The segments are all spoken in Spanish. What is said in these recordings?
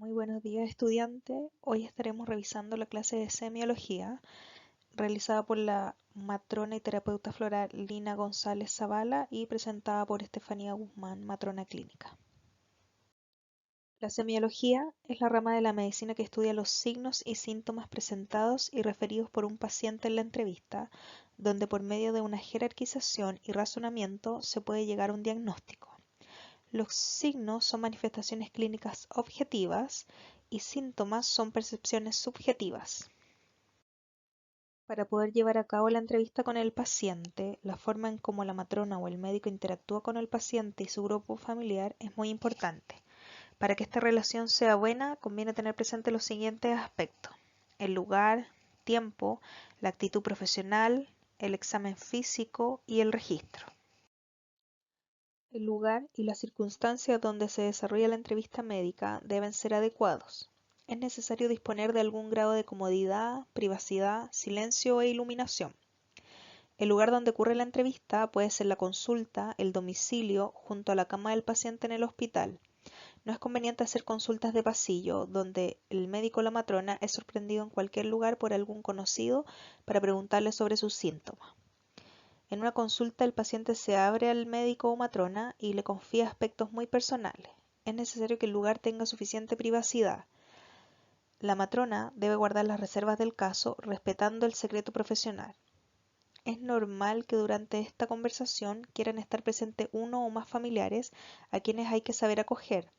Muy buenos días, estudiante. Hoy estaremos revisando la clase de semiología realizada por la matrona y terapeuta floral Lina González Zavala y presentada por Estefanía Guzmán, matrona clínica. La semiología es la rama de la medicina que estudia los signos y síntomas presentados y referidos por un paciente en la entrevista, donde por medio de una jerarquización y razonamiento se puede llegar a un diagnóstico. Los signos son manifestaciones clínicas objetivas y síntomas son percepciones subjetivas. Para poder llevar a cabo la entrevista con el paciente, la forma en cómo la matrona o el médico interactúa con el paciente y su grupo familiar es muy importante. Para que esta relación sea buena, conviene tener presente los siguientes aspectos: el lugar, tiempo, la actitud profesional, el examen físico y el registro. El lugar y las circunstancias donde se desarrolla la entrevista médica deben ser adecuados. Es necesario disponer de algún grado de comodidad, privacidad, silencio e iluminación. El lugar donde ocurre la entrevista puede ser la consulta, el domicilio, junto a la cama del paciente en el hospital. No es conveniente hacer consultas de pasillo, donde el médico o la matrona es sorprendido en cualquier lugar por algún conocido para preguntarle sobre sus síntomas. En una consulta el paciente se abre al médico o matrona y le confía aspectos muy personales. Es necesario que el lugar tenga suficiente privacidad. La matrona debe guardar las reservas del caso respetando el secreto profesional. Es normal que durante esta conversación quieran estar presentes uno o más familiares a quienes hay que saber acoger.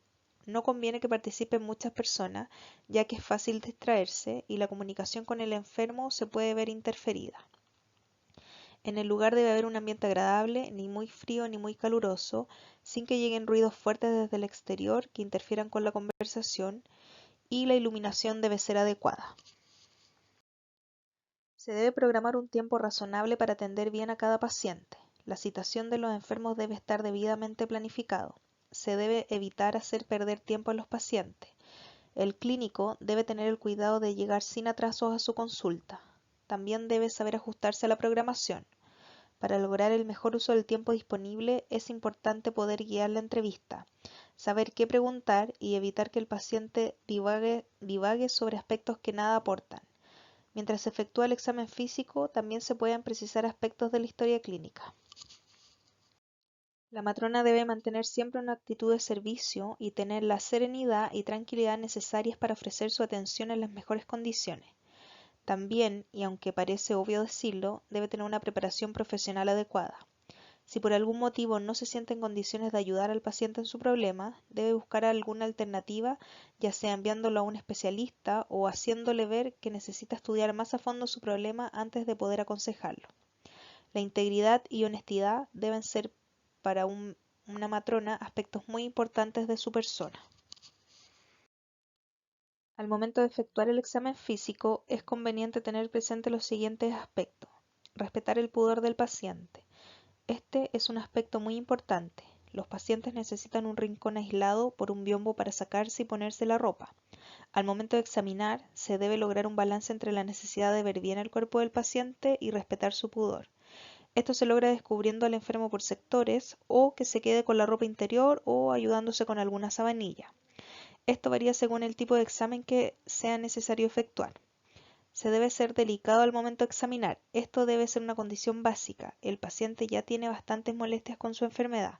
No conviene que participen muchas personas, ya que es fácil distraerse y la comunicación con el enfermo se puede ver interferida. En el lugar debe haber un ambiente agradable, ni muy frío ni muy caluroso, sin que lleguen ruidos fuertes desde el exterior que interfieran con la conversación, y la iluminación debe ser adecuada. Se debe programar un tiempo razonable para atender bien a cada paciente. La citación de los enfermos debe estar debidamente planificado. Se debe evitar hacer perder tiempo a los pacientes. El clínico debe tener el cuidado de llegar sin atrasos a su consulta. También debe saber ajustarse a la programación. Para lograr el mejor uso del tiempo disponible es importante poder guiar la entrevista, saber qué preguntar y evitar que el paciente divague sobre aspectos que nada aportan. Mientras se efectúa el examen físico, también se pueden precisar aspectos de la historia clínica. La matrona debe mantener siempre una actitud de servicio y tener la serenidad y tranquilidad necesarias para ofrecer su atención en las mejores condiciones. También, y aunque parece obvio decirlo, debe tener una preparación profesional adecuada. Si por algún motivo no se siente en condiciones de ayudar al paciente en su problema, debe buscar alguna alternativa, ya sea enviándolo a un especialista o haciéndole ver que necesita estudiar más a fondo su problema antes de poder aconsejarlo. La integridad y honestidad deben ser para una matrona aspectos muy importantes de su persona. Al momento de efectuar el examen físico, es conveniente tener presente los siguientes aspectos: respetar el pudor del paciente. Este es un aspecto muy importante. Los pacientes necesitan un rincón aislado por un biombo para sacarse y ponerse la ropa. Al momento de examinar, se debe lograr un balance entre la necesidad de ver bien el cuerpo del paciente y respetar su pudor. Esto se logra descubriendo al enfermo por sectores, o que se quede con la ropa interior o ayudándose con alguna sabanilla. Esto varía según el tipo de examen que sea necesario efectuar. Se debe ser delicado al momento de examinar. Esto debe ser una condición básica. El paciente ya tiene bastantes molestias con su enfermedad.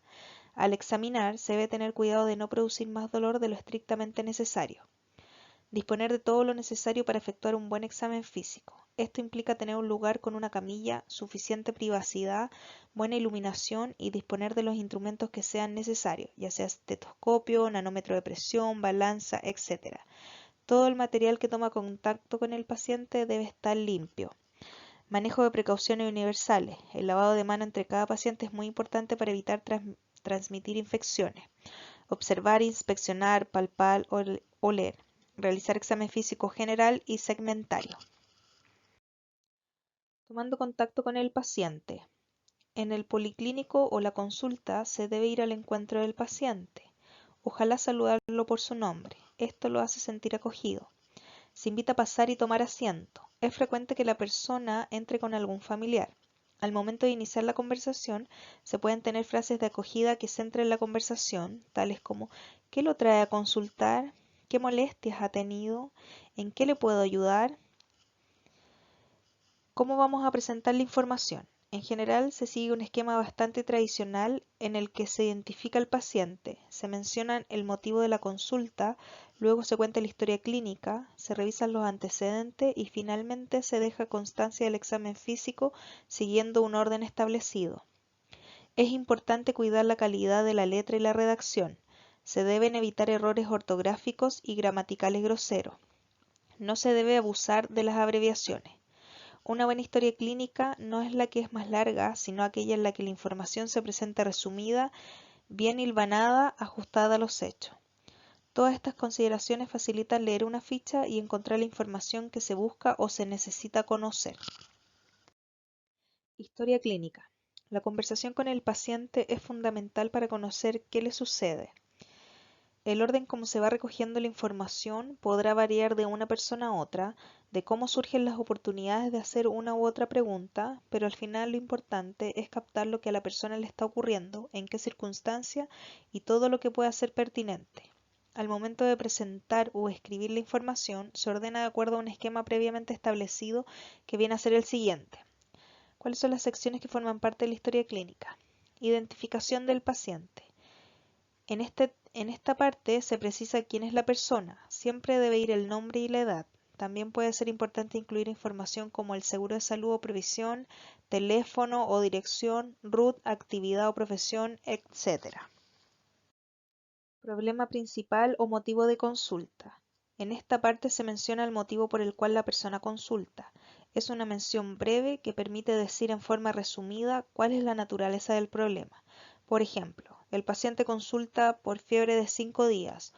Al examinar, se debe tener cuidado de no producir más dolor de lo estrictamente necesario. Disponer de todo lo necesario para efectuar un buen examen físico. Esto implica tener un lugar con una camilla, suficiente privacidad, buena iluminación y disponer de los instrumentos que sean necesarios, ya sea estetoscopio, nanómetro de presión, balanza, etc. Todo el material que toma contacto con el paciente debe estar limpio. Manejo de precauciones universales. El lavado de mano entre cada paciente es muy importante para evitar transmitir infecciones. Observar, inspeccionar, palpar, oler. Realizar examen físico general y segmentario. Tomando contacto con el paciente. En el policlínico o la consulta se debe ir al encuentro del paciente. Ojalá saludarlo por su nombre. Esto lo hace sentir acogido. Se invita a pasar y tomar asiento. Es frecuente que la persona entre con algún familiar. Al momento de iniciar la conversación, se pueden tener frases de acogida que centren la conversación, tales como: ¿qué lo trae a consultar? ¿Qué molestias ha tenido? ¿En qué le puedo ayudar? ¿Cómo vamos a presentar la información? En general se sigue un esquema bastante tradicional en el que se identifica al paciente, se menciona el motivo de la consulta, luego se cuenta la historia clínica, se revisan los antecedentes y finalmente se deja constancia del examen físico siguiendo un orden establecido. Es importante cuidar la calidad de la letra y la redacción. Se deben evitar errores ortográficos y gramaticales groseros. No se debe abusar de las abreviaciones. Una buena historia clínica no es la que es más larga, sino aquella en la que la información se presenta resumida, bien hilvanada, ajustada a los hechos. Todas estas consideraciones facilitan leer una ficha y encontrar la información que se busca o se necesita conocer. Historia clínica. La conversación con el paciente es fundamental para conocer qué le sucede. El orden como se va recogiendo la información podrá variar de una persona a otra, de cómo surgen las oportunidades de hacer una u otra pregunta, pero al final lo importante es captar lo que a la persona le está ocurriendo, en qué circunstancia y todo lo que pueda ser pertinente. Al momento de presentar o escribir la información, se ordena de acuerdo a un esquema previamente establecido que viene a ser el siguiente. ¿Cuáles son las secciones que forman parte de la historia clínica? Identificación del paciente. En esta parte se precisa quién es la persona, siempre debe ir el nombre y la edad. También puede ser importante incluir información como el seguro de salud o previsión, teléfono o dirección, RUT, actividad o profesión, etc. Problema principal o motivo de consulta. En esta parte se menciona el motivo por el cual la persona consulta. Es una mención breve que permite decir en forma resumida cuál es la naturaleza del problema. Por ejemplo, el paciente consulta por fiebre de 5 días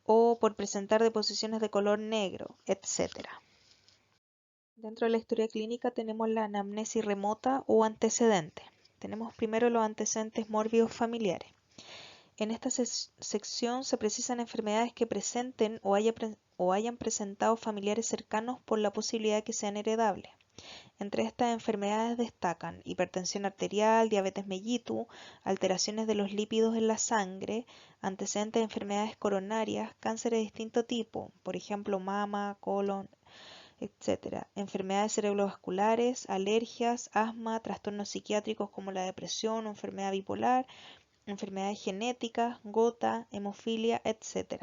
o por presentar deposiciones de color negro, etc. Dentro de la historia clínica tenemos la anamnesis remota o antecedente. Tenemos primero los antecedentes mórbidos familiares. En esta sección se precisan enfermedades que presenten o hayan presentado familiares cercanos por la posibilidad de que sean heredables. Entre estas enfermedades destacan hipertensión arterial, diabetes mellitus, alteraciones de los lípidos en la sangre, antecedentes de enfermedades coronarias, cáncer de distinto tipo, por ejemplo mama, colon, etc. Enfermedades cerebrovasculares, alergias, asma, trastornos psiquiátricos como la depresión o enfermedad bipolar, enfermedades genéticas, gota, hemofilia, etc.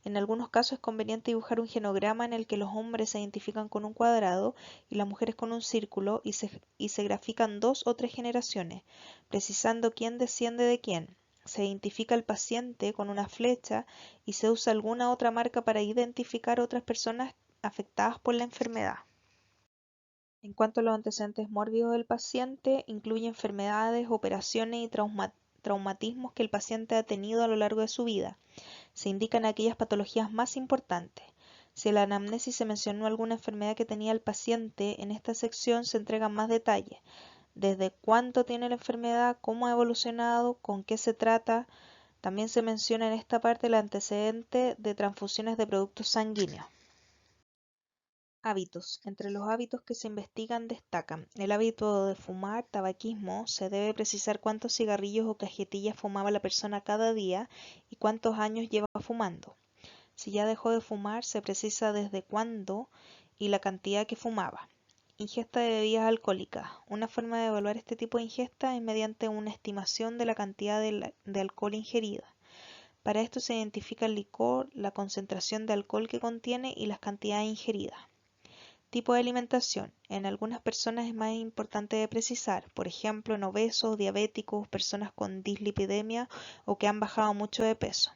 En algunos casos es conveniente dibujar un genograma en el que los hombres se identifican con un cuadrado y las mujeres con un círculo y se grafican 2 o 3 generaciones, precisando quién desciende de quién. Se identifica al paciente con una flecha y se usa alguna otra marca para identificar otras personas afectadas por la enfermedad. En cuanto a los antecedentes mórbidos del paciente, incluye enfermedades, operaciones y traumatismos que el paciente ha tenido a lo largo de su vida. Se indican aquellas patologías más importantes. Si en la anamnesis se mencionó alguna enfermedad que tenía el paciente, en esta sección se entregan más detalles. Desde cuánto tiene la enfermedad, cómo ha evolucionado, con qué se trata. También se menciona en esta parte el antecedente de transfusiones de productos sanguíneos. Hábitos. Entre los hábitos que se investigan destacan el hábito de fumar, tabaquismo. Se debe precisar cuántos cigarrillos o cajetillas fumaba la persona cada día y cuántos años lleva fumando. Si ya dejó de fumar, se precisa desde cuándo y la cantidad que fumaba. Ingesta de bebidas alcohólicas. Una forma de evaluar este tipo de ingesta es mediante una estimación de la cantidad de alcohol ingerida. Para esto se identifica el licor, la concentración de alcohol que contiene y las cantidades ingeridas. Tipo de alimentación. En algunas personas es más importante de precisar, por ejemplo en obesos, diabéticos, personas con dislipidemia o que han bajado mucho de peso.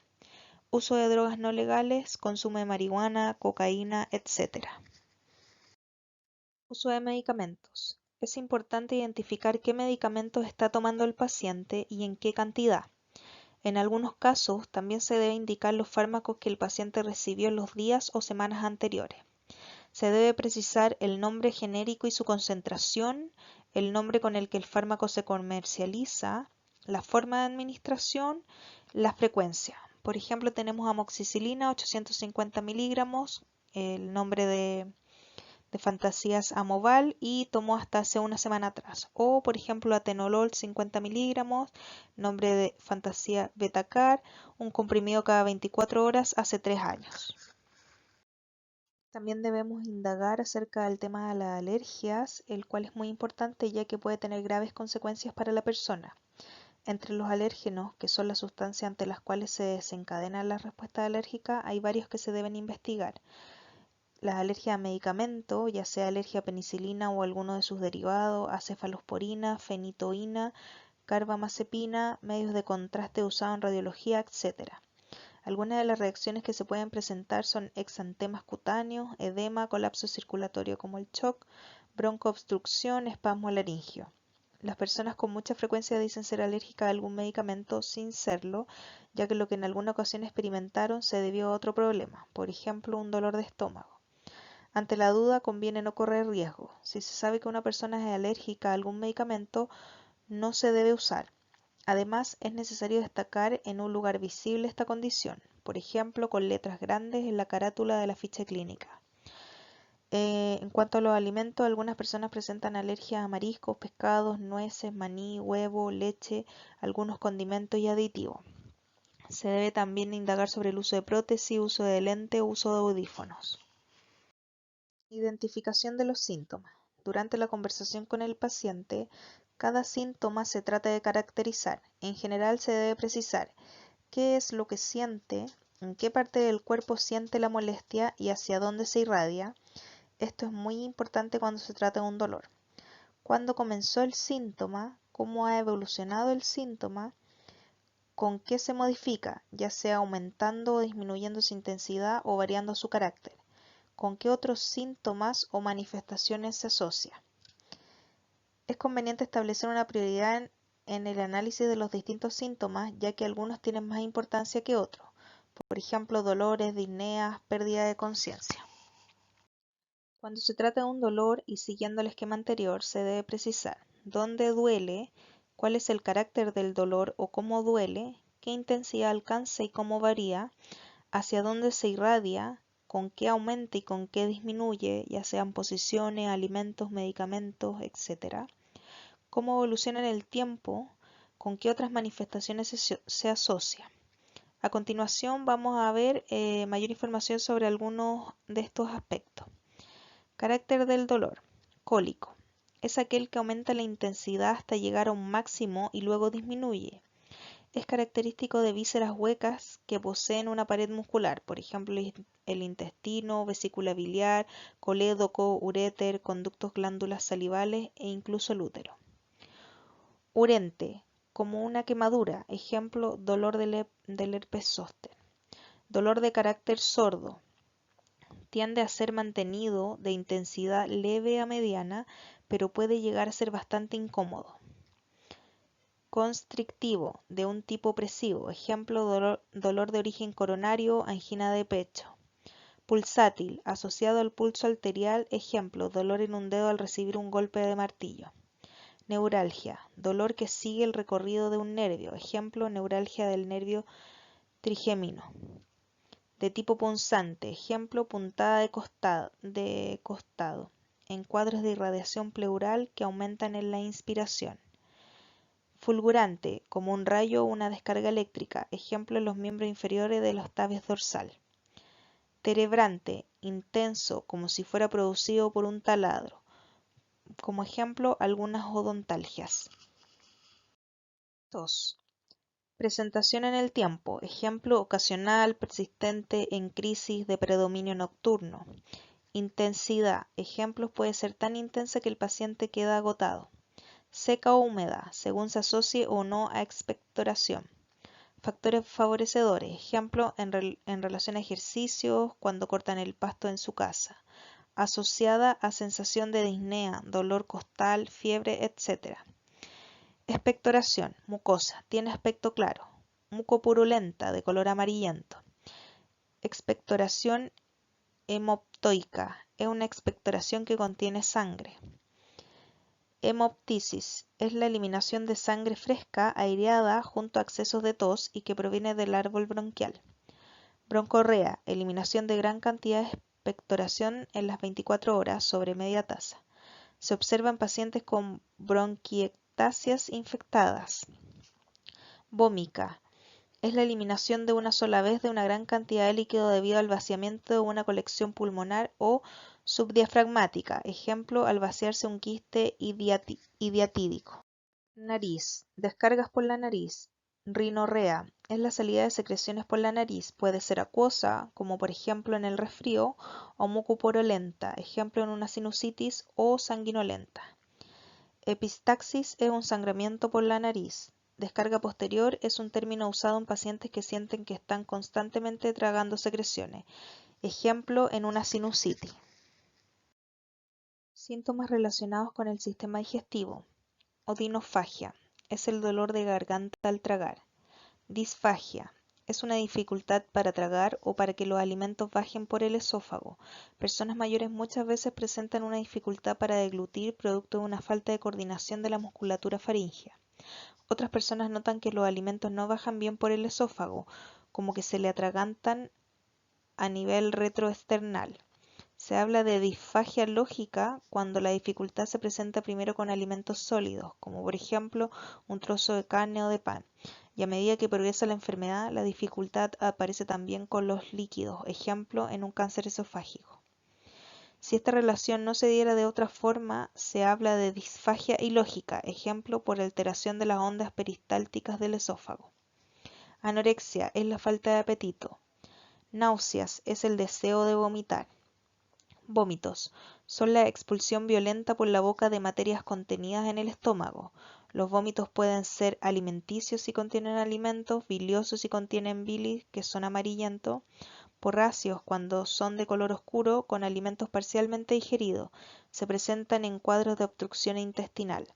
Uso de drogas no legales, consumo de marihuana, cocaína, etc. Uso de medicamentos. Es importante identificar qué medicamentos está tomando el paciente y en qué cantidad. En algunos casos también se debe indicar los fármacos que el paciente recibió en los días o semanas anteriores. Se debe precisar el nombre genérico y su concentración, el nombre con el que el fármaco se comercializa, la forma de administración, la frecuencia. Por ejemplo, tenemos amoxicilina 850 miligramos, el nombre de de Fantasías Amoval y tomó hasta hace una semana atrás. O, por ejemplo, Atenolol 50 miligramos, nombre de Fantasía Betacar, un comprimido cada 24 horas hace 3 años. También debemos indagar acerca del tema de las alergias, el cual es muy importante ya que puede tener graves consecuencias para la persona. Entre los alérgenos, que son las sustancias ante las cuales se desencadena la respuesta alérgica, hay varios que se deben investigar. Las alergias a medicamentos, ya sea alergia a penicilina o alguno de sus derivados, a cefalosporina, fenitoína, carbamazepina, medios de contraste usados en radiología, etc. Algunas de las reacciones que se pueden presentar son exantemas cutáneos, edema, colapso circulatorio como el shock, broncoobstrucción, espasmo laringio. Las personas con mucha frecuencia dicen ser alérgicas a algún medicamento sin serlo, ya que lo que en alguna ocasión experimentaron se debió a otro problema, por ejemplo un dolor de estómago. Ante la duda conviene no correr riesgo. Si se sabe que una persona es alérgica a algún medicamento, no se debe usar. Además, es necesario destacar en un lugar visible esta condición, por ejemplo con letras grandes en la carátula de la ficha clínica. En cuanto a los alimentos, algunas personas presentan alergias a mariscos, pescados, nueces, maní, huevo, leche, algunos condimentos y aditivos. Se debe también indagar sobre el uso de prótesis, uso de lente o uso de audífonos. Identificación de los síntomas. Durante la conversación con el paciente, cada síntoma se trata de caracterizar. En general se debe precisar qué es lo que siente, en qué parte del cuerpo siente la molestia y hacia dónde se irradia. Esto es muy importante cuando se trata de un dolor. ¿Cuándo comenzó el síntoma? ¿Cómo ha evolucionado el síntoma? ¿Con qué se modifica? Ya sea aumentando o disminuyendo su intensidad o variando su carácter. ¿Con qué otros síntomas o manifestaciones se asocia? Es conveniente establecer una prioridad en el análisis de los distintos síntomas, ya que algunos tienen más importancia que otros. Por ejemplo, dolores, disneas, pérdida de conciencia. Cuando se trata de un dolor y siguiendo el esquema anterior, se debe precisar dónde duele, cuál es el carácter del dolor o cómo duele, qué intensidad alcanza y cómo varía, hacia dónde se irradia, con qué aumenta y con qué disminuye, ya sean posiciones, alimentos, medicamentos, etc. Cómo evoluciona en el tiempo, con qué otras manifestaciones se asocia. A continuación vamos a ver mayor información sobre algunos de estos aspectos. Carácter del dolor. Cólico. Es aquel que aumenta la intensidad hasta llegar a un máximo y luego disminuye. Es característico de vísceras huecas que poseen una pared muscular, por ejemplo el intestino, vesícula biliar, colédoco, uréter, conductos glándulas salivales e incluso el útero. Urente, como una quemadura, ejemplo dolor del herpes zóster. Dolor de carácter sordo. Tiende a ser mantenido de intensidad leve a mediana, pero puede llegar a ser bastante incómodo. Constrictivo, de un tipo opresivo, ejemplo dolor de origen coronario, angina de pecho. Pulsátil, asociado al pulso arterial, ejemplo dolor en un dedo al recibir un golpe de martillo. Neuralgia, dolor que sigue el recorrido de un nervio, ejemplo neuralgia del nervio trigémino. De tipo punzante, ejemplo puntada de costado, en cuadros de irradiación pleural que aumentan en la inspiración. Fulgurante, como un rayo o una descarga eléctrica, ejemplo en los miembros inferiores de los tabies dorsal. Terebrante, intenso, como si fuera producido por un taladro, como ejemplo algunas odontalgias. 2. Presentación en el tiempo, ejemplo ocasional, persistente, en crisis, de predominio nocturno. Intensidad, ejemplos puede ser tan intensa que el paciente queda agotado. Seca o húmeda, según se asocie o no a expectoración. Factores favorecedores, ejemplo en relación a ejercicios, cuando cortan el pasto en su casa. Asociada a sensación de disnea, dolor costal, fiebre, etc. Expectoración, mucosa, tiene aspecto claro. Mucopurulenta, de color amarillento. Expectoración hemoptoica, es una expectoración que contiene sangre. Hemoptisis, es la eliminación de sangre fresca aireada junto a accesos de tos y que proviene del árbol bronquial. Broncorrea, eliminación de gran cantidad de expectoración en las 24 horas sobre media taza. Se observa en pacientes con bronquiectasias infectadas. Vómica. Es la eliminación de una sola vez de una gran cantidad de líquido debido al vaciamiento de una colección pulmonar o subdiafragmática, ejemplo, al vaciarse un quiste hidiatídico. Nariz. Descargas por la nariz. Rinorrea. Es la salida de secreciones por la nariz. Puede ser acuosa, como por ejemplo en el resfrío, o mucopurulenta, ejemplo en una sinusitis o sanguinolenta. Epistaxis es un sangramiento por la nariz. Descarga posterior es un término usado en pacientes que sienten que están constantemente tragando secreciones, ejemplo en una sinusitis. Síntomas relacionados con el sistema digestivo. Odinofagia es el dolor de garganta al tragar. Disfagia es una dificultad para tragar o para que los alimentos bajen por el esófago. Personas mayores muchas veces presentan una dificultad para deglutir producto de una falta de coordinación de la musculatura faríngea. Otras personas notan que los alimentos no bajan bien por el esófago, como que se le atragantan a nivel retroesternal. Se habla de disfagia lógica cuando la dificultad se presenta primero con alimentos sólidos, como por ejemplo un trozo de carne o de pan, y a medida que progresa la enfermedad, la dificultad aparece también con los líquidos, ejemplo en un cáncer esofágico. Si esta relación no se diera de otra forma, se habla de disfagia ilógica, ejemplo por alteración de las ondas peristálticas del esófago. Anorexia es la falta de apetito. Náuseas es el deseo de vomitar. Vómitos son la expulsión violenta por la boca de materias contenidas en el estómago. Los vómitos pueden ser alimenticios si contienen alimentos, biliosos si contienen bilis, que son amarillentos, porráceos cuando son de color oscuro con alimentos parcialmente digeridos. Se presentan en cuadros de obstrucción intestinal.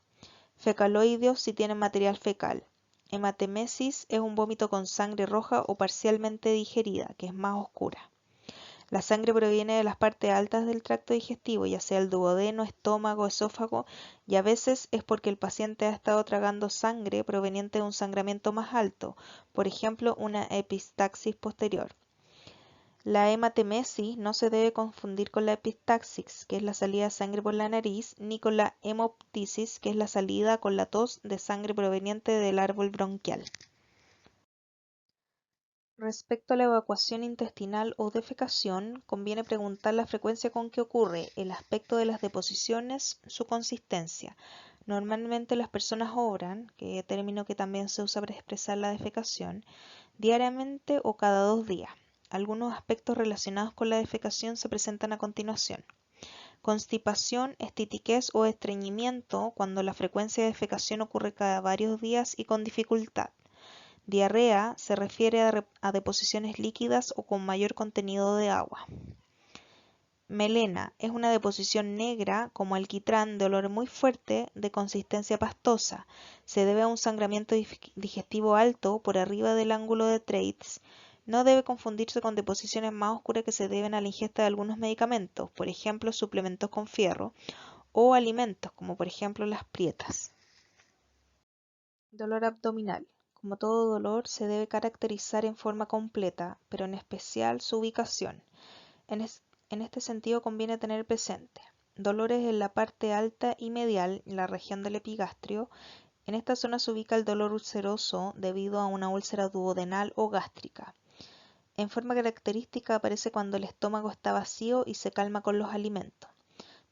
Fecaloideos si tienen material fecal. Hematemesis es un vómito con sangre roja o parcialmente digerida, que es más oscura. La sangre proviene de las partes altas del tracto digestivo, ya sea el duodeno, estómago, esófago, y a veces es porque el paciente ha estado tragando sangre proveniente de un sangramiento más alto, por ejemplo una epistaxis posterior. La hematemesis no se debe confundir con la epistaxis, que es la salida de sangre por la nariz, ni con la hemoptisis, que es la salida con la tos de sangre proveniente del árbol bronquial. Respecto a la evacuación intestinal o defecación, conviene preguntar la frecuencia con que ocurre, el aspecto de las deposiciones, su consistencia. Normalmente las personas obran, que es término que también se usa para expresar la defecación, diariamente o cada 2 días. Algunos aspectos relacionados con la defecación se presentan a continuación. Constipación, estitiquez o estreñimiento cuando la frecuencia de defecación ocurre cada varios días y con dificultad. Diarrea se refiere a deposiciones líquidas o con mayor contenido de agua. Melena es una deposición negra como alquitrán de olor muy fuerte de consistencia pastosa. Se debe a un sangramiento digestivo alto por arriba del ángulo de Treitz. No debe confundirse con deposiciones más oscuras que se deben a la ingesta de algunos medicamentos, por ejemplo suplementos con fierro, o alimentos como por ejemplo las prietas. Dolor abdominal. Como todo dolor, se debe caracterizar en forma completa, pero en especial su ubicación. En este sentido conviene tener presente dolores en la parte alta y medial, en la región del epigastrio. En esta zona se ubica el dolor ulceroso debido a una úlcera duodenal o gástrica. En forma característica aparece cuando el estómago está vacío y se calma con los alimentos.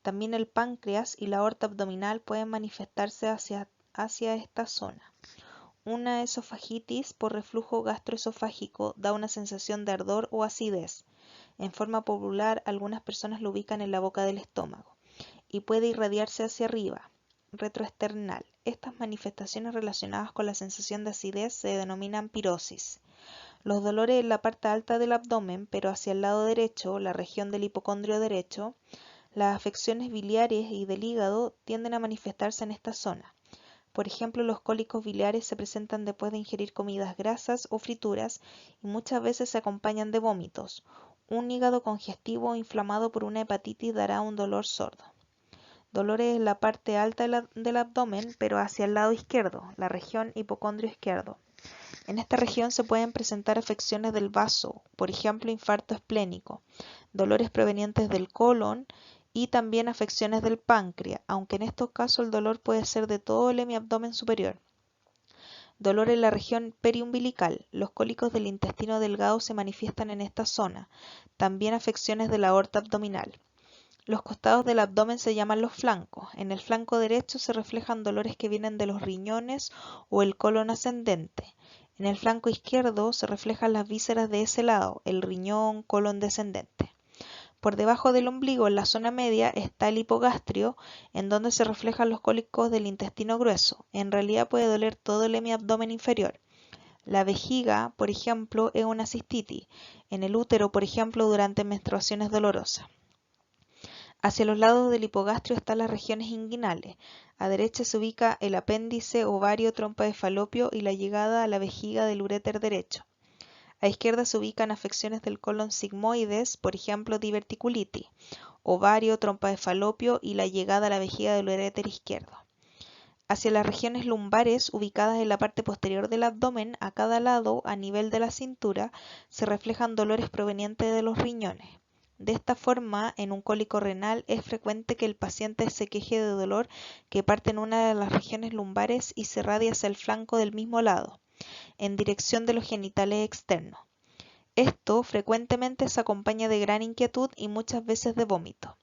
También el páncreas y la aorta abdominal pueden manifestarse hacia esta zona. Una esofagitis por reflujo gastroesofágico da una sensación de ardor o acidez. En forma popular, algunas personas lo ubican en la boca del estómago y puede irradiarse hacia arriba, retroesternal. Estas manifestaciones relacionadas con la sensación de acidez se denominan pirosis. Los dolores en la parte alta del abdomen, pero hacia el lado derecho, la región del hipocondrio derecho, las afecciones biliares y del hígado tienden a manifestarse en esta zona. Por ejemplo, los cólicos biliares se presentan después de ingerir comidas grasas o frituras y muchas veces se acompañan de vómitos. Un hígado congestivo o inflamado por una hepatitis dará un dolor sordo. Dolores en la parte alta del abdomen, pero hacia el lado izquierdo, la región hipocondrio izquierdo. En esta región se pueden presentar afecciones del vaso, por ejemplo infarto esplénico, dolores provenientes del colon y también afecciones del páncreas, aunque en estos casos el dolor puede ser de todo el hemiabdomen superior. Dolor en la región periumbilical. Los cólicos del intestino delgado se manifiestan en esta zona. También afecciones de la aorta abdominal. Los costados del abdomen se llaman los flancos. En el flanco derecho se reflejan dolores que vienen de los riñones o el colon ascendente. En el flanco izquierdo se reflejan las vísceras de ese lado, el riñón, colon descendente. Por debajo del ombligo, en la zona media, está el hipogastrio, en donde se reflejan los cólicos del intestino grueso. En realidad puede doler todo el hemiabdomen inferior. La vejiga, por ejemplo, es una cistitis. En el útero, por ejemplo, durante menstruaciones dolorosas. Hacia los lados del hipogastrio están las regiones inguinales. A derecha se ubica el apéndice, ovario, trompa de falopio y la llegada a la vejiga del uréter derecho. A izquierda se ubican afecciones del colon sigmoides, por ejemplo diverticulitis, ovario, trompa de falopio y la llegada a la vejiga del uréter izquierdo. Hacia las regiones lumbares, ubicadas en la parte posterior del abdomen, a cada lado, a nivel de la cintura, se reflejan dolores provenientes de los riñones. De esta forma, en un cólico renal es frecuente que el paciente se queje de dolor que parte en una de las regiones lumbares y se irradia hacia el flanco del mismo lado, en dirección de los genitales externos. Esto frecuentemente se acompaña de gran inquietud y muchas veces de vómito.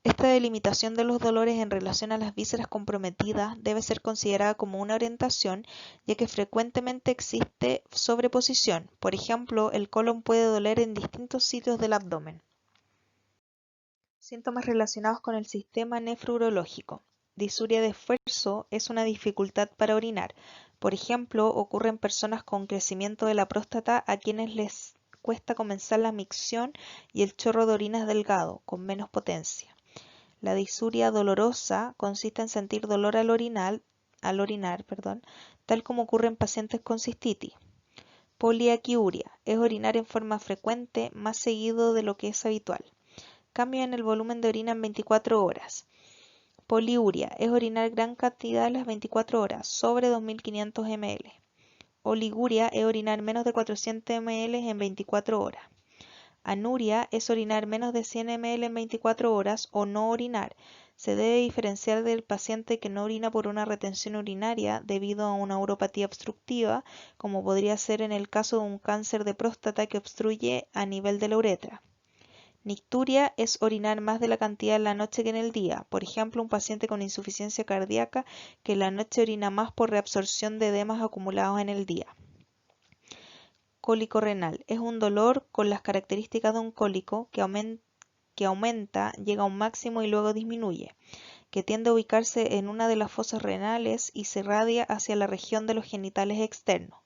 Esta delimitación de los dolores en relación a las vísceras comprometidas debe ser considerada como una orientación, ya que frecuentemente existe sobreposición. Por ejemplo, el colon puede doler en distintos sitios del abdomen. Síntomas relacionados con el sistema nefrourológico. Disuria de esfuerzo es una dificultad para orinar. Por ejemplo, ocurre en personas con crecimiento de la próstata a quienes les cuesta comenzar la micción y el chorro de orina es delgado, con menos potencia. La disuria dolorosa consiste en sentir dolor al orinar, tal como ocurre en pacientes con cistitis. Poliaquiuria es orinar en forma frecuente, más seguido de lo que es habitual. Cambio en el volumen de orina en 24 horas. Poliuria es orinar gran cantidad en las 24 horas, sobre 2.500 ml. Oliguria es orinar menos de 400 ml en 24 horas. Anuria es orinar menos de 100 ml en 24 horas o no orinar. Se debe diferenciar del paciente que no orina por una retención urinaria debido a una uropatía obstructiva, como podría ser en el caso de un cáncer de próstata que obstruye a nivel de la uretra. Nicturia es orinar más de la cantidad en la noche que en el día. Por ejemplo, un paciente con insuficiencia cardíaca que en la noche orina más por reabsorción de edemas acumulados en el día. Cólico renal es un dolor con las características de un cólico que aumenta, llega a un máximo y luego disminuye, que tiende a ubicarse en una de las fosas renales y se irradia hacia la región de los genitales externos.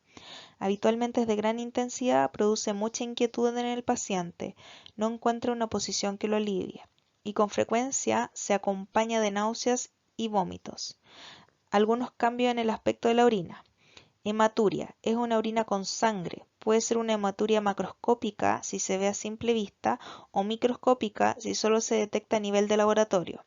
Habitualmente es de gran intensidad, produce mucha inquietud en el paciente, no encuentra una posición que lo alivie y con frecuencia se acompaña de náuseas y vómitos. Algunos cambios en el aspecto de la orina. Hematuria es una orina con sangre. Puede ser una hematuria macroscópica si se ve a simple vista o microscópica si solo se detecta a nivel de laboratorio.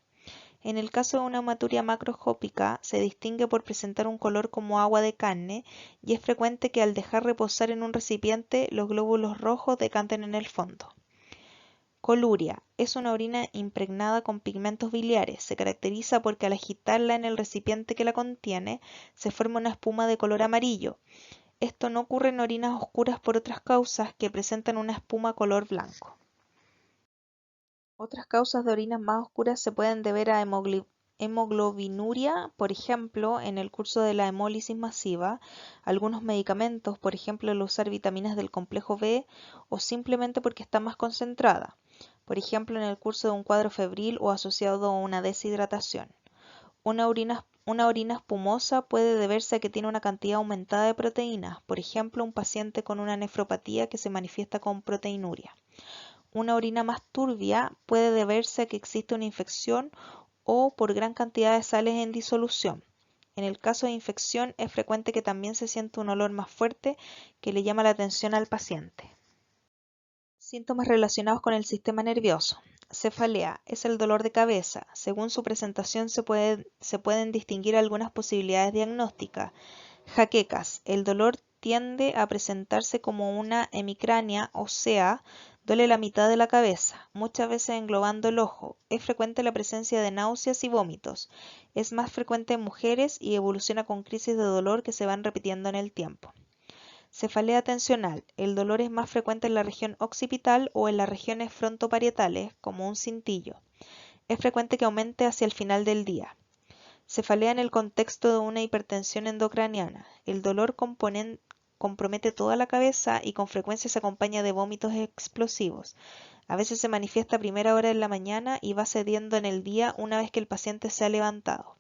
En el caso de una hematuria macroscópica, se distingue por presentar un color como agua de carne y es frecuente que al dejar reposar en un recipiente los glóbulos rojos decanten en el fondo. Coluria es una orina impregnada con pigmentos biliares. Se caracteriza porque al agitarla en el recipiente que la contiene, se forma una espuma de color amarillo. Esto no ocurre en orinas oscuras por otras causas que presentan una espuma color blanco. Otras causas de orinas más oscuras se pueden deber a hemoglobinuria, por ejemplo, en el curso de la hemólisis masiva, algunos medicamentos, por ejemplo, el usar vitaminas del complejo B, o simplemente porque está más concentrada, por ejemplo, en el curso de un cuadro febril o asociado a una deshidratación. Una orina espumosa puede deberse a que tiene una cantidad aumentada de proteínas, por ejemplo, un paciente con una nefropatía que se manifiesta con proteinuria. Una orina más turbia puede deberse a que existe una infección o por gran cantidad de sales en disolución. En el caso de infección es frecuente que también se sienta un olor más fuerte que le llama la atención al paciente. Síntomas relacionados con el sistema nervioso. Cefalea es el dolor de cabeza. Según su presentación se pueden distinguir algunas posibilidades diagnósticas. Jaquecas. El dolor tiende a presentarse como una hemicrania, o sea, duele la mitad de la cabeza, muchas veces englobando el ojo. Es frecuente la presencia de náuseas y vómitos. Es más frecuente en mujeres y evoluciona con crisis de dolor que se van repitiendo en el tiempo. Cefalea tensional. El dolor es más frecuente en la región occipital o en las regiones frontoparietales, como un cintillo. Es frecuente que aumente hacia el final del día. Cefalea en el contexto de una hipertensión endocraniana. El dolor compromete toda la cabeza y con frecuencia se acompaña de vómitos explosivos. A veces se manifiesta a primera hora de la mañana y va cediendo en el día una vez que el paciente se ha levantado.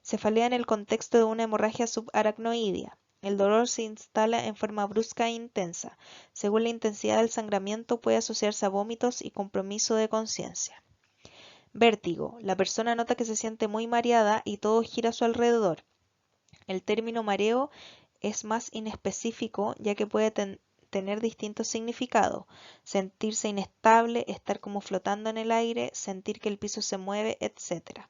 Cefalea en el contexto de una hemorragia subaracnoidea. El dolor se instala en forma brusca e intensa. Según la intensidad del sangramiento puede asociarse a vómitos y compromiso de conciencia. Vértigo. La persona nota que se siente muy mareada y todo gira a su alrededor. El término mareo es más inespecífico ya que puede tener distintos significados: sentirse inestable, estar como flotando en el aire, sentir que el piso se mueve, etc.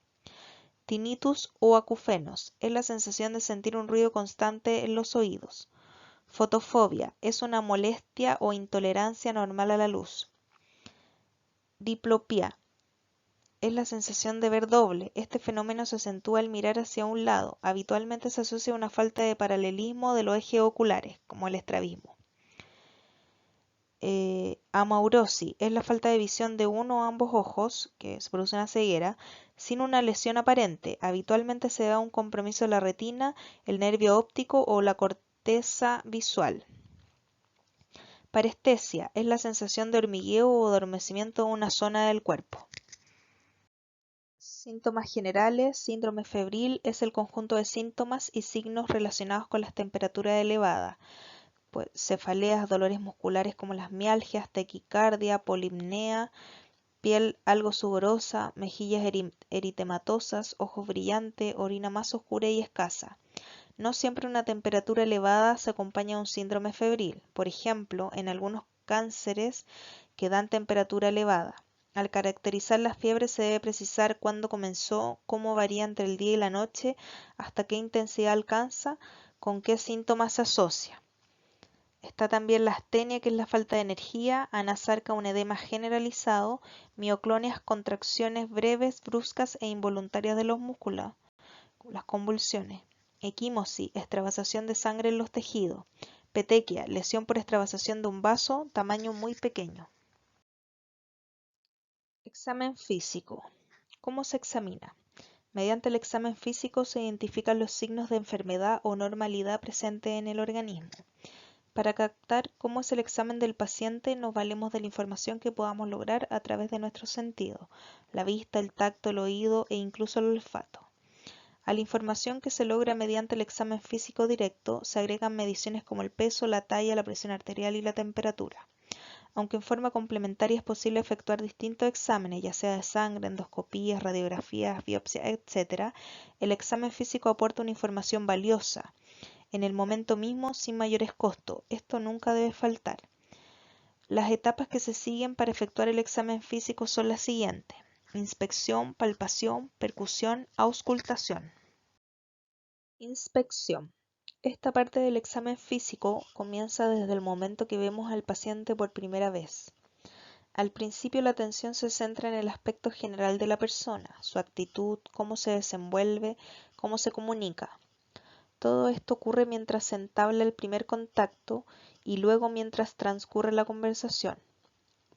Tinnitus o acúfenos es la sensación de sentir un ruido constante en los oídos. Fotofobia es una molestia o intolerancia normal a la luz. Diplopía es la sensación de ver doble. Este fenómeno se acentúa al mirar hacia un lado. Habitualmente se asocia a una falta de paralelismo de los ejes oculares, como el estrabismo. Amaurosis es la falta de visión de uno o ambos ojos, que se produce una ceguera, sin una lesión aparente. Habitualmente se da un compromiso de la retina, el nervio óptico o la corteza visual. Parestesia es la sensación de hormigueo o adormecimiento de una zona del cuerpo. Síntomas generales. Síndrome febril es el conjunto de síntomas y signos relacionados con las temperaturas elevadas. Pues, cefaleas, dolores musculares como las mialgias, taquicardia, polipnea, piel algo sudorosa, mejillas eritematosas, ojos brillantes, orina más oscura y escasa. No siempre una temperatura elevada se acompaña de un síndrome febril. Por ejemplo, en algunos cánceres que dan temperatura elevada. Al caracterizar la fiebre se debe precisar cuándo comenzó, cómo varía entre el día y la noche, hasta qué intensidad alcanza, con qué síntomas se asocia. Está también la astenia, que es la falta de energía, anasarca, un edema generalizado, mioclonias, contracciones breves, bruscas e involuntarias de los músculos, las convulsiones. Equimosis, extravasación de sangre en los tejidos. Petequia, lesión por extravasación de un vaso, tamaño muy pequeño. Examen físico. ¿Cómo se examina? Mediante el examen físico se identifican los signos de enfermedad o normalidad presente en el organismo. Para captar cómo es el examen del paciente, nos valemos de la información que podamos lograr a través de nuestros sentidos: la vista, el tacto, el oído e incluso el olfato. A la información que se logra mediante el examen físico directo se agregan mediciones como el peso, la talla, la presión arterial y la temperatura. Aunque en forma complementaria es posible efectuar distintos exámenes, ya sea de sangre, endoscopías, radiografías, biopsias, etc., el examen físico aporta una información valiosa en el momento mismo sin mayores costos. Esto nunca debe faltar. Las etapas que se siguen para efectuar el examen físico son las siguientes: inspección, palpación, percusión, auscultación. Inspección. Esta parte del examen físico comienza desde el momento que vemos al paciente por primera vez. Al principio la atención se centra en el aspecto general de la persona, su actitud, cómo se desenvuelve, cómo se comunica. Todo esto ocurre mientras se entabla el primer contacto y luego mientras transcurre la conversación.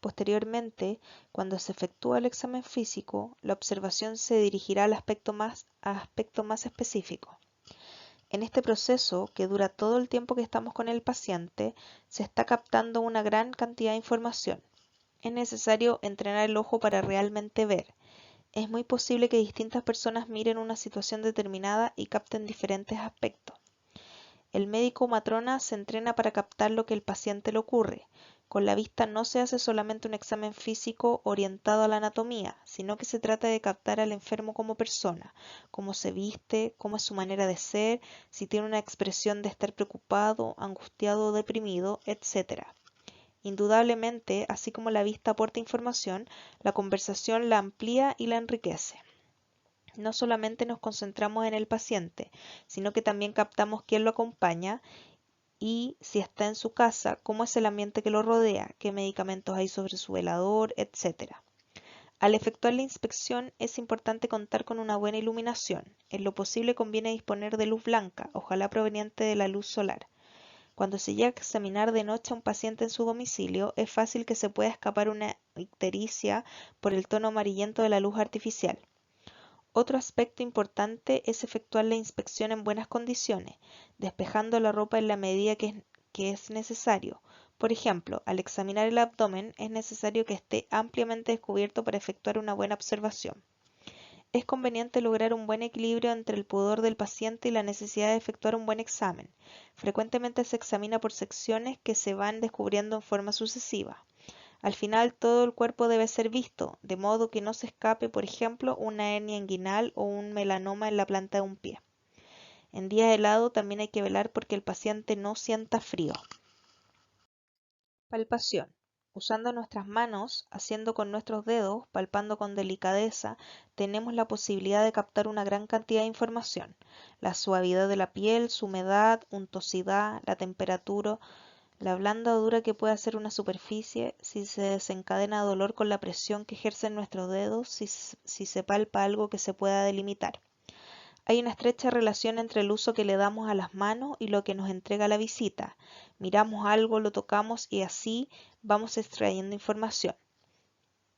Posteriormente, cuando se efectúa el examen físico, la observación se dirigirá al aspecto más específico. En este proceso, que dura todo el tiempo que estamos con el paciente, se está captando una gran cantidad de información. Es necesario entrenar el ojo para realmente ver. Es muy posible que distintas personas miren una situación determinada y capten diferentes aspectos. El médico o matrona se entrena para captar lo que al paciente le ocurre. Con la vista no se hace solamente un examen físico orientado a la anatomía, sino que se trata de captar al enfermo como persona: cómo se viste, cómo es su manera de ser, si tiene una expresión de estar preocupado, angustiado o deprimido, etc. Indudablemente, así como la vista aporta información, la conversación la amplía y la enriquece. No solamente nos concentramos en el paciente, sino que también captamos quién lo acompaña y si está en su casa, cómo es el ambiente que lo rodea, qué medicamentos hay sobre su velador, etc. Al efectuar la inspección es importante contar con una buena iluminación. En lo posible conviene disponer de luz blanca, ojalá proveniente de la luz solar. Cuando se llega a examinar de noche a un paciente en su domicilio, es fácil que se pueda escapar una ictericia por el tono amarillento de la luz artificial. Otro aspecto importante es efectuar la inspección en buenas condiciones, despejando la ropa en la medida que es necesario. Por ejemplo, al examinar el abdomen es necesario que esté ampliamente descubierto para efectuar una buena observación. Es conveniente lograr un buen equilibrio entre el pudor del paciente y la necesidad de efectuar un buen examen. Frecuentemente se examina por secciones que se van descubriendo en forma sucesiva. Al final todo el cuerpo debe ser visto, de modo que no se escape, por ejemplo, una hernia inguinal o un melanoma en la planta de un pie. En días helados también hay que velar porque el paciente no sienta frío. Palpación. Usando nuestras manos, haciendo con nuestros dedos, palpando con delicadeza, tenemos la posibilidad de captar una gran cantidad de información. La suavidad de la piel, su humedad, untuosidad, la temperatura, la blanda o dura que puede hacer una superficie, si se desencadena dolor con la presión que ejercen nuestros dedos, si se palpa algo que se pueda delimitar. Hay una estrecha relación entre el uso que le damos a las manos y lo que nos entrega la visita. Miramos algo, lo tocamos y así vamos extrayendo información.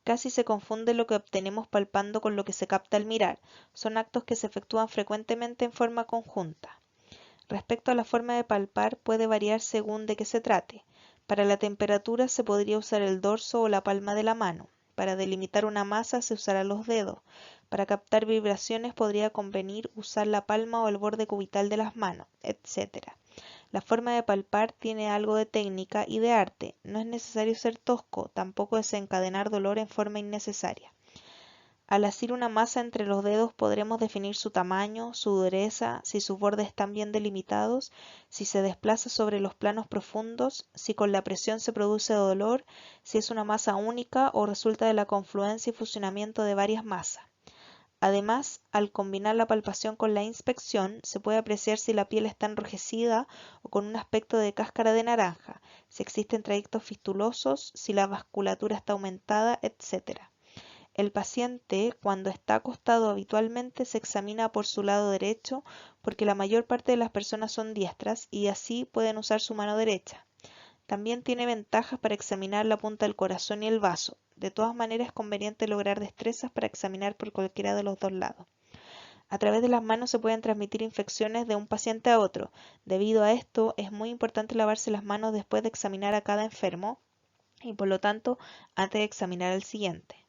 Casi se confunde lo que obtenemos palpando con lo que se capta al mirar. Son actos que se efectúan frecuentemente en forma conjunta. Respecto a la forma de palpar, puede variar según de qué se trate. Para la temperatura se podría usar el dorso o la palma de la mano. Para delimitar una masa se usarán los dedos. Para captar vibraciones podría convenir usar la palma o el borde cubital de las manos, etc. La forma de palpar tiene algo de técnica y de arte. No es necesario ser tosco, tampoco desencadenar dolor en forma innecesaria. Al asir una masa entre los dedos podremos definir su tamaño, su dureza, si sus bordes están bien delimitados, si se desplaza sobre los planos profundos, si con la presión se produce dolor, si es una masa única o resulta de la confluencia y fusionamiento de varias masas. Además, al combinar la palpación con la inspección, se puede apreciar si la piel está enrojecida o con un aspecto de cáscara de naranja, si existen trayectos fistulosos, si la vasculatura está aumentada, etc. El paciente, cuando está acostado habitualmente, se examina por su lado derecho porque la mayor parte de las personas son diestras y así pueden usar su mano derecha. También tiene ventajas para examinar la punta del corazón y el vaso. De todas maneras es conveniente lograr destrezas para examinar por cualquiera de los dos lados. A través de las manos se pueden transmitir infecciones de un paciente a otro. Debido a esto, es muy importante lavarse las manos después de examinar a cada enfermo y por lo tanto antes de examinar al siguiente.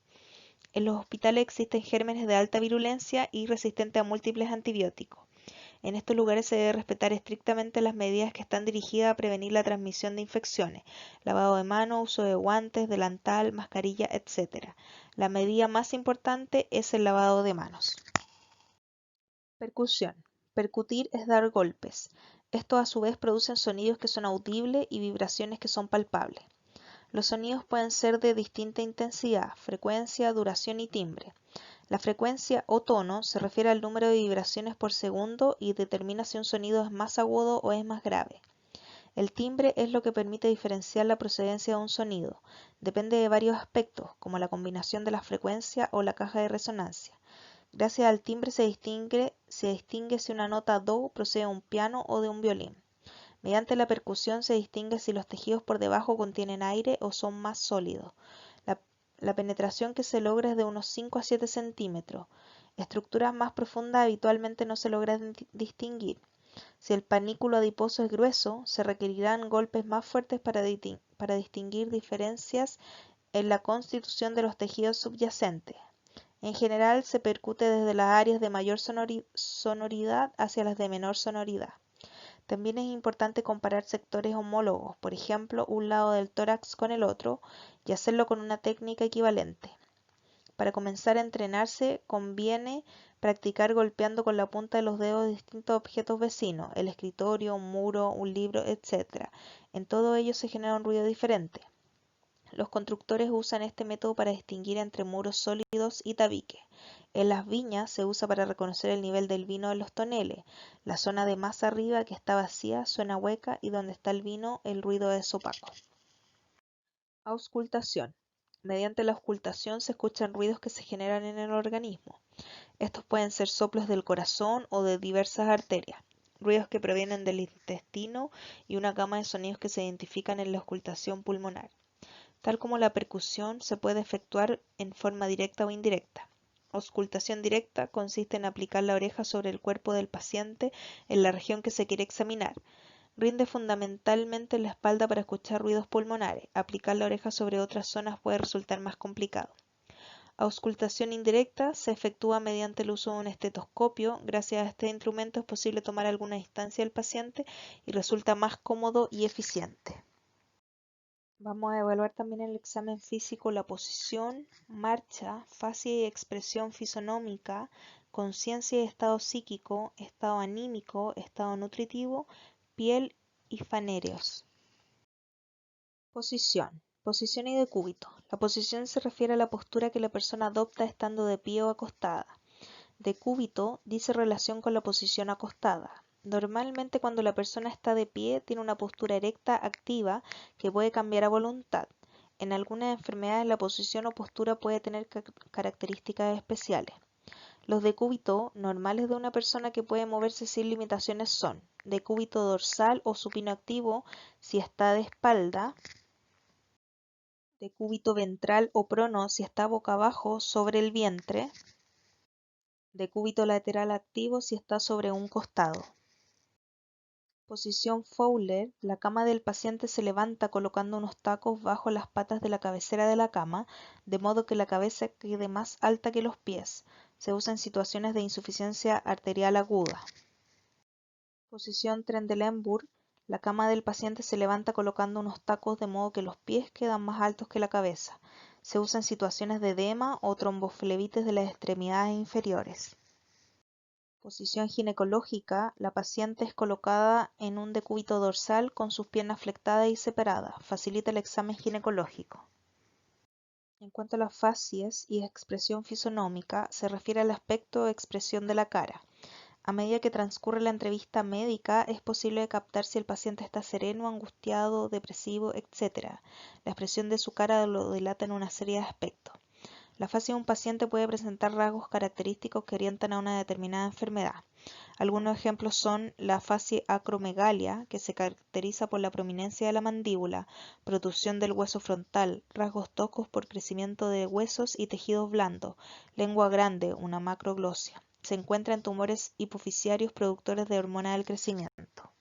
En los hospitales existen gérmenes de alta virulencia y resistentes a múltiples antibióticos. En estos lugares se debe respetar estrictamente las medidas que están dirigidas a prevenir la transmisión de infecciones, lavado de manos, uso de guantes, delantal, mascarilla, etc. La medida más importante es el lavado de manos. Percusión. Percutir es dar golpes. Estos a su vez producen sonidos que son audibles y vibraciones que son palpables. Los sonidos pueden ser de distinta intensidad, frecuencia, duración y timbre. La frecuencia o tono se refiere al número de vibraciones por segundo y determina si un sonido es más agudo o es más grave. El timbre es lo que permite diferenciar la procedencia de un sonido. Depende de varios aspectos, como la combinación de la frecuencia o la caja de resonancia. Gracias al timbre se distingue si una nota do procede de un piano o de un violín. Mediante la percusión se distingue si los tejidos por debajo contienen aire o son más sólidos. La penetración que se logra es de unos 5 a 7 centímetros. Estructuras más profundas habitualmente no se logran distinguir. Si el panículo adiposo es grueso, se requerirán golpes más fuertes para distinguir diferencias en la constitución de los tejidos subyacentes. En general, se percute desde las áreas de mayor sonoridad hacia las de menor sonoridad. También es importante comparar sectores homólogos, por ejemplo, un lado del tórax con el otro, y hacerlo con una técnica equivalente. Para comenzar a entrenarse, conviene practicar golpeando con la punta de los dedos distintos objetos vecinos, el escritorio, un muro, un libro, etc. En todo ello se genera un ruido diferente. Los constructores usan este método para distinguir entre muros sólidos y tabique. En las viñas se usa para reconocer el nivel del vino en los toneles. La zona de más arriba que está vacía suena hueca y donde está el vino el ruido es opaco. Auscultación. Mediante la auscultación se escuchan ruidos que se generan en el organismo. Estos pueden ser soplos del corazón o de diversas arterias, ruidos que provienen del intestino y una gama de sonidos que se identifican en la auscultación pulmonar. Tal como la percusión, se puede efectuar en forma directa o indirecta. Auscultación directa consiste en aplicar la oreja sobre el cuerpo del paciente en la región que se quiere examinar. Rinde fundamentalmente en la espalda para escuchar ruidos pulmonares. Aplicar la oreja sobre otras zonas puede resultar más complicado. Auscultación indirecta se efectúa mediante el uso de un estetoscopio. Gracias a este instrumento es posible tomar alguna distancia del paciente y resulta más cómodo y eficiente. Vamos a evaluar también en el examen físico la posición, marcha, facie y expresión fisonómica, conciencia y estado psíquico, estado anímico, estado nutritivo, piel y fanéreos. Posición. Posición y decúbito. La posición se refiere a la postura que la persona adopta estando de pie o acostada. Decúbito dice relación con la posición acostada. Normalmente cuando la persona está de pie tiene una postura erecta activa que puede cambiar a voluntad. En algunas enfermedades la posición o postura puede tener características especiales. Los decúbitos normales de una persona que puede moverse sin limitaciones son decúbito dorsal o supino activo si está de espalda, decúbito ventral o prono si está boca abajo sobre el vientre, decúbito lateral activo si está sobre un costado. Posición Fowler. La cama del paciente se levanta colocando unos tacos bajo las patas de la cabecera de la cama, de modo que la cabeza quede más alta que los pies. Se usa en situaciones de insuficiencia arterial aguda. Posición Trendelenburg. La cama del paciente se levanta colocando unos tacos de modo que los pies quedan más altos que la cabeza. Se usa en situaciones de edema o tromboflebitis de las extremidades inferiores. Posición ginecológica. La paciente es colocada en un decúbito dorsal con sus piernas flectadas y separadas. Facilita el examen ginecológico. En cuanto a las facies y expresión fisonómica, se refiere al aspecto o expresión de la cara. A medida que transcurre la entrevista médica, es posible captar si el paciente está sereno, angustiado, depresivo, etc. La expresión de su cara lo delata en una serie de aspectos. La facie de un paciente puede presentar rasgos característicos que orientan a una determinada enfermedad. Algunos ejemplos son la facie acromegalia, que se caracteriza por la prominencia de la mandíbula, protrusión del hueso frontal, rasgos toscos por crecimiento de huesos y tejidos blandos, lengua grande, una macroglosia. Se encuentra en tumores hipofisiarios productores de hormona del crecimiento.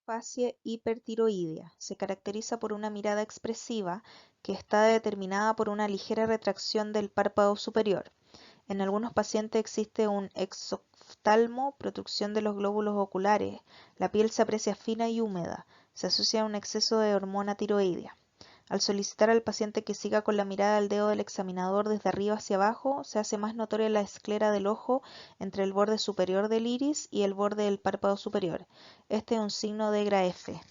Facie hipertiroidea. Se caracteriza por una mirada expresiva que está determinada por una ligera retracción del párpado superior. En algunos pacientes existe un exoftalmo, protrusión de los glóbulos oculares. La piel se aprecia fina y húmeda. Se asocia a un exceso de hormona tiroidea. Al solicitar al paciente que siga con la mirada del dedo del examinador desde arriba hacia abajo, se hace más notoria la esclera del ojo entre el borde superior del iris y el borde del párpado superior. Este es un signo de Graefe.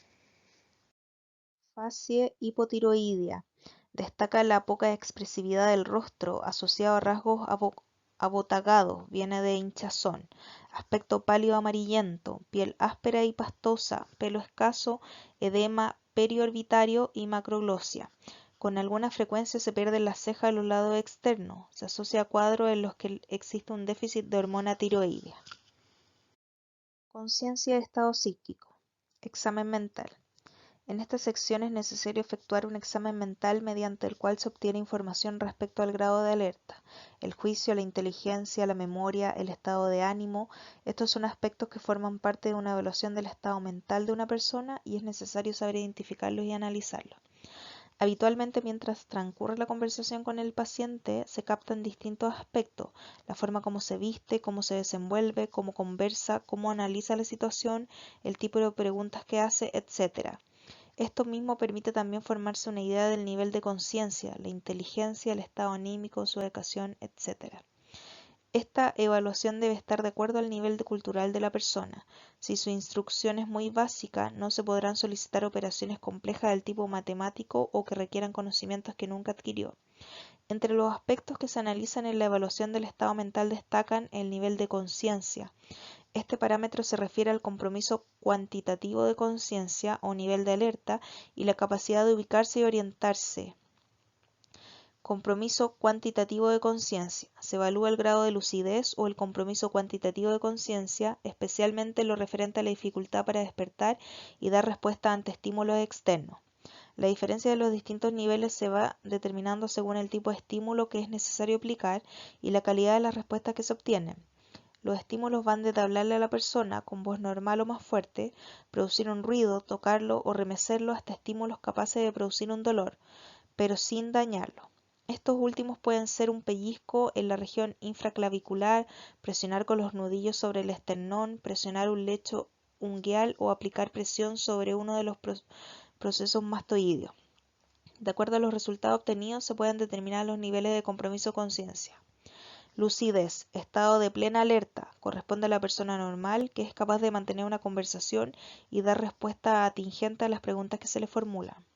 Facie hipotiroidea. Destaca la poca expresividad del rostro, asociado a rasgos abotagados, viene de hinchazón. Aspecto pálido amarillento, piel áspera y pastosa, pelo escaso, edema periorbitario y macroglosia. Con alguna frecuencia se pierden las cejas a los lados externos. Se asocia a cuadros en los que existe un déficit de hormona tiroidea. Conciencia de estado psíquico. Examen mental. En esta sección es necesario efectuar un examen mental mediante el cual se obtiene información respecto al grado de alerta, el juicio, la inteligencia, la memoria, el estado de ánimo. Estos son aspectos que forman parte de una evaluación del estado mental de una persona y es necesario saber identificarlos y analizarlos. Habitualmente, mientras transcurre la conversación con el paciente, se captan distintos aspectos: la forma como se viste, cómo se desenvuelve, cómo conversa, cómo analiza la situación, el tipo de preguntas que hace, etc. Esto mismo permite también formarse una idea del nivel de conciencia, la inteligencia, el estado anímico, su educación, etc. Esta evaluación debe estar de acuerdo al nivel cultural de la persona. Si su instrucción es muy básica, no se podrán solicitar operaciones complejas del tipo matemático o que requieran conocimientos que nunca adquirió. Entre los aspectos que se analizan en la evaluación del estado mental destacan el nivel de conciencia. Este parámetro se refiere al compromiso cuantitativo de conciencia o nivel de alerta y la capacidad de ubicarse y orientarse. Compromiso cuantitativo de conciencia. Se evalúa el grado de lucidez o el compromiso cuantitativo de conciencia, especialmente en lo referente a la dificultad para despertar y dar respuesta ante estímulos externos. La diferencia de los distintos niveles se va determinando según el tipo de estímulo que es necesario aplicar y la calidad de las respuestas que se obtienen. Los estímulos van desde hablarle a la persona con voz normal o más fuerte, producir un ruido, tocarlo o remecerlo hasta estímulos capaces de producir un dolor, pero sin dañarlo. Estos últimos pueden ser un pellizco en la región infraclavicular, presionar con los nudillos sobre el esternón, presionar un lecho unguial o aplicar presión sobre uno de los procesos mastoideo. De acuerdo a los resultados obtenidos se pueden determinar los niveles de compromiso conciencia. Lucidez, estado de plena alerta, corresponde a la persona normal que es capaz de mantener una conversación y dar respuesta atingente a las preguntas que se le formulan.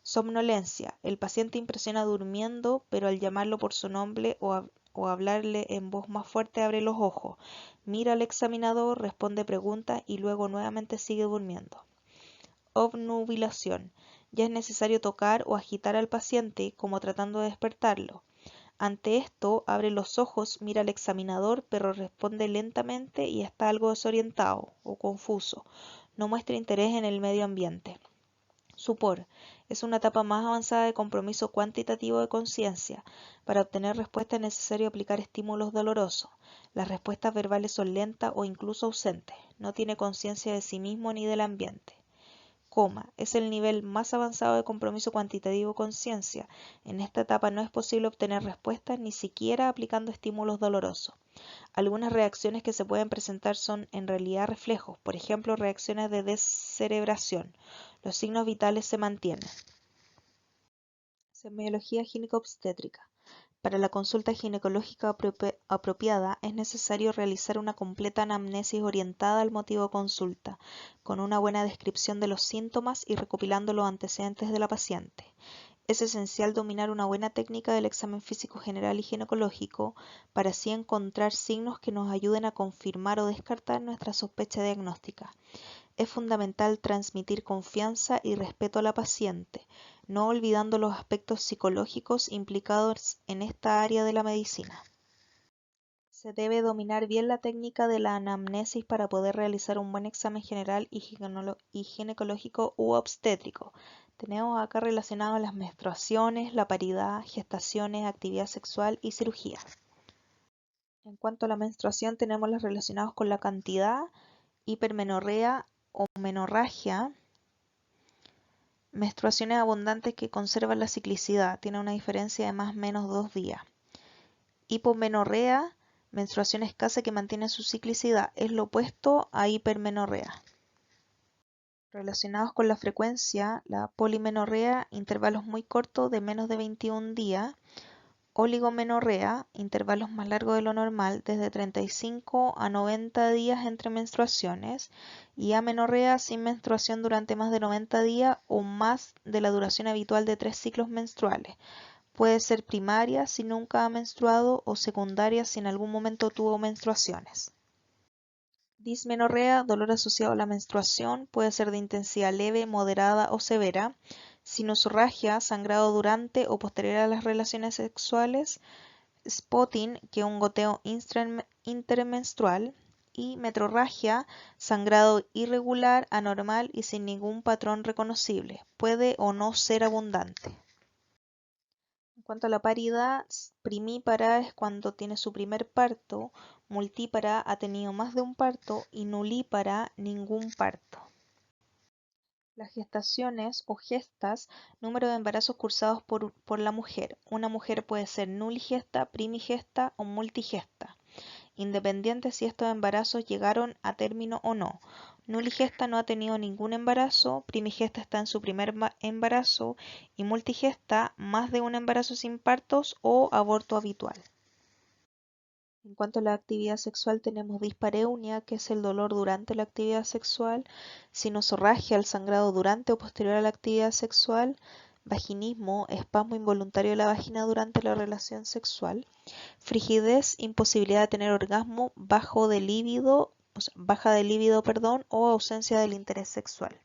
Somnolencia, el paciente impresiona durmiendo, pero al llamarlo por su nombre o hablarle en voz más fuerte abre los ojos, mira al examinador, responde preguntas y luego nuevamente sigue durmiendo. Obnubilación, ya es necesario tocar o agitar al paciente como tratando de despertarlo. Ante esto, abre los ojos, mira al examinador, pero responde lentamente y está algo desorientado o confuso. No muestra interés en el medio ambiente. Supor, es una etapa más avanzada de compromiso cuantitativo de conciencia. Para obtener respuesta es necesario aplicar estímulos dolorosos. Las respuestas verbales son lentas o incluso ausentes. No tiene conciencia de sí mismo ni del ambiente. Coma, es el nivel más avanzado de compromiso cuantitativo conciencia. En esta etapa no es posible obtener respuestas ni siquiera aplicando estímulos dolorosos. Algunas reacciones que se pueden presentar son en realidad reflejos, por ejemplo reacciones de descerebración. Los signos vitales se mantienen. Semiología gineco-obstétrica. Para la consulta ginecológica apropiada es necesario realizar una completa anamnesis orientada al motivo de consulta, con una buena descripción de los síntomas y recopilando los antecedentes de la paciente. Es esencial dominar una buena técnica del examen físico general y ginecológico para así encontrar signos que nos ayuden a confirmar o descartar nuestra sospecha diagnóstica. Es fundamental transmitir confianza y respeto a la paciente, no olvidando los aspectos psicológicos implicados en esta área de la medicina. Se debe dominar bien la técnica de la anamnesis para poder realizar un buen examen general y ginecológico u obstétrico. Tenemos acá relacionadas las menstruaciones, la paridad, gestaciones, actividad sexual y cirugía. En cuanto a la menstruación, tenemos las relacionadas con la cantidad, hipermenorrea o menorragia, menstruaciones abundantes que conservan la ciclicidad, tiene una diferencia de más o menos 2 días. Hipomenorrea, menstruación escasa que mantiene su ciclicidad, es lo opuesto a hipermenorrea. Relacionados con la frecuencia, la polimenorrea, intervalos muy cortos de menos de 21 días, oligomenorrea, intervalos más largos de lo normal, desde 35 a 90 días entre menstruaciones, y amenorrea sin menstruación durante más de 90 días o más de la duración habitual de 3 ciclos menstruales. Puede ser primaria si nunca ha menstruado o secundaria si en algún momento tuvo menstruaciones. Dismenorrea, dolor asociado a la menstruación, puede ser de intensidad leve, moderada o severa. Sinusorragia, sangrado durante o posterior a las relaciones sexuales. Spotting, que es un goteo intermenstrual. Y metrorragia, sangrado irregular, anormal y sin ningún patrón reconocible. Puede o no ser abundante. En cuanto a la paridad, primípara es cuando tiene su primer parto, multípara ha tenido más de un parto y nulípara ningún parto. Las gestaciones o gestas, número de embarazos cursados por la mujer. Una mujer puede ser nuligesta, primigesta o multigesta, independiente si estos embarazos llegaron a término o no. Nuligesta no ha tenido ningún embarazo, primigesta está en su primer embarazo y multigesta más de un embarazo sin partos o aborto habitual. En cuanto a la actividad sexual, tenemos dispareunia, que es el dolor durante la actividad sexual, sinusorragia, el sangrado durante o posterior a la actividad sexual, vaginismo, espasmo involuntario de la vagina durante la relación sexual, frigidez, imposibilidad de tener orgasmo, baja de libido, o ausencia del interés sexual.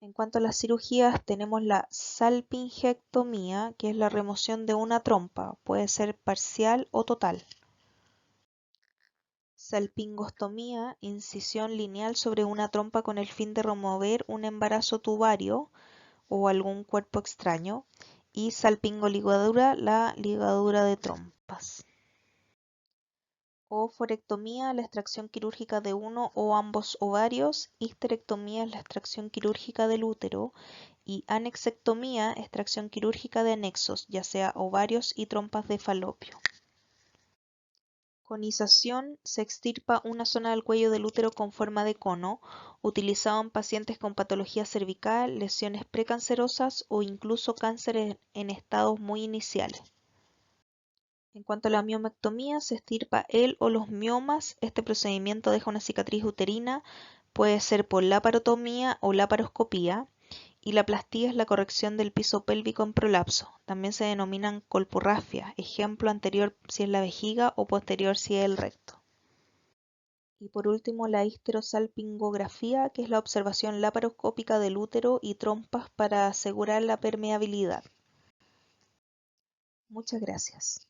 En cuanto a las cirugías, tenemos la salpingectomía, que es la remoción de una trompa, puede ser parcial o total. Salpingostomía, incisión lineal sobre una trompa con el fin de remover un embarazo tubario o algún cuerpo extraño. Y salpingoligadura, la ligadura de trompas. Oophorectomía, la extracción quirúrgica de uno o ambos ovarios. Histerectomía es la extracción quirúrgica del útero. Y anexectomía, extracción quirúrgica de anexos, ya sea ovarios y trompas de falopio. Conización: se extirpa una zona del cuello del útero con forma de cono, utilizado en pacientes con patología cervical, lesiones precancerosas o incluso cáncer en estados muy iniciales. En cuanto a la miomectomía, se extirpa el o los miomas. Este procedimiento deja una cicatriz uterina, puede ser por laparotomía o laparoscopía. Y la plastía es la corrección del piso pélvico en prolapso. También se denominan colpurrafia, ejemplo anterior si es la vejiga o posterior si es el recto. Y por último, la histerosalpingografía, que es la observación laparoscópica del útero y trompas para asegurar la permeabilidad. Muchas gracias.